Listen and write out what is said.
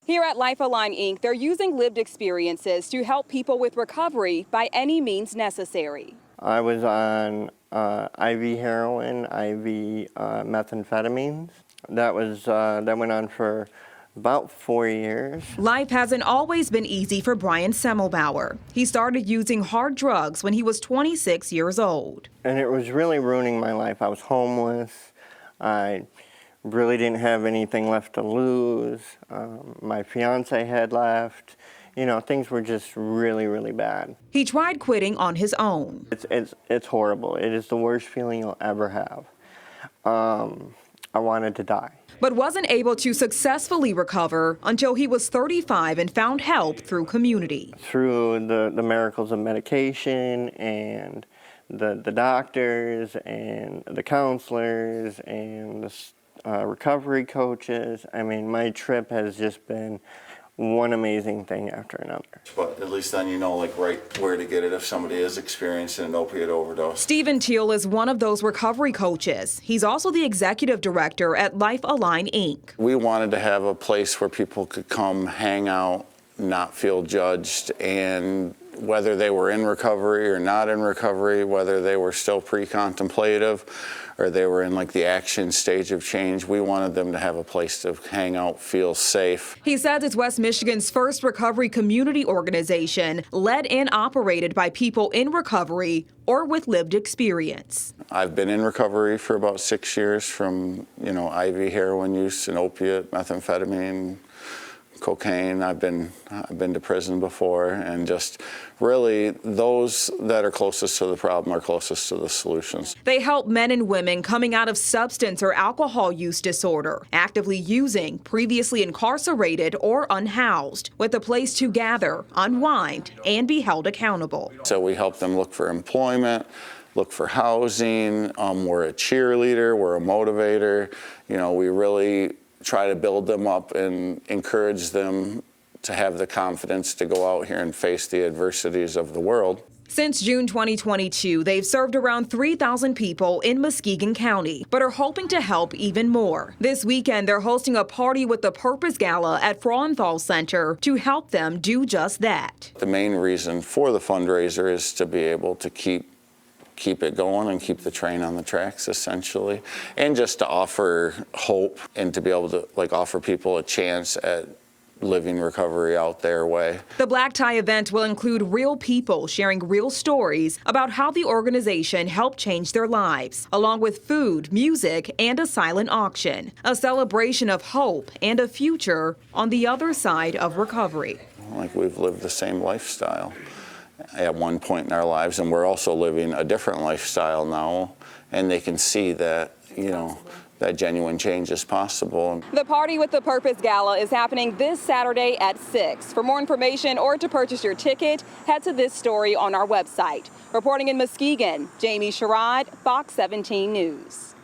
Here at Life Align Inc., they're using lived experiences to help people with recovery by any means necessary. I was on IV heroin, IV methamphetamines. That went on for about 4 years. Life hasn't always been easy for Brian Semmelbauer. He started using hard drugs when he was 26 years old. And it was really ruining my life. I was homeless. I really didn't have anything left to lose. My fiance had left. You know, things were just really, really bad. He tried quitting on his own. It's horrible. It is the worst feeling you'll ever have. I wanted to die. But wasn't able to successfully recover until he was 35 and found help through community. Through the miracles of medication and the doctors and the counselors and the recovery coaches. I mean, my trip has just been one amazing thing after another. But at least then you know like right where to get it if somebody is experiencing an opiate overdose. Stephen Teal is one of those recovery coaches. He's also the executive director at Life Align Inc. We wanted to have a place where people could come hang out, not feel judged, and whether they were in recovery or not in recovery, whether they were still pre-contemplative or they were in like the action stage of change, we wanted them to have a place to hang out, feel safe. He says it's West Michigan's first recovery community organization, led and operated by people in recovery or with lived experience. I've been in recovery for about 6 years from, IV heroin use and opiate, methamphetamine, cocaine. I've been to prison before, and just really those that are closest to the problem are closest to the solutions. They help men and women coming out of substance or alcohol use disorder, actively using, previously incarcerated or unhoused, with a place to gather, unwind, and be held accountable. So we help them look for employment, look for housing. We're a cheerleader, we're a motivator. We really try to build them up and encourage them to have the confidence to go out here and face the adversities of the world. Since June 2022, they've served around 3,000 people in Muskegon County, but are hoping to help even more. This weekend, they're hosting a Party with the Purpose Gala at Frauenthal Center to help them do just that. The main reason for the fundraiser is to be able to keep it going and keep the train on the tracks, essentially, and just to offer hope and to be able to offer people a chance at living recovery out their way. The black tie event will include real people sharing real stories about how the organization helped change their lives, along with food, music, and a silent auction, a celebration of hope and a future on the other side of recovery. We've lived the same lifestyle at one point in our lives, and we're also living a different lifestyle now, and they can see that, that genuine change is possible. The Party with the Purpose Gala is happening this Saturday at 6. For more information or to purchase your ticket, head to this story on our website. Reporting in Muskegon, Jamie Sherrod, Fox 17 News.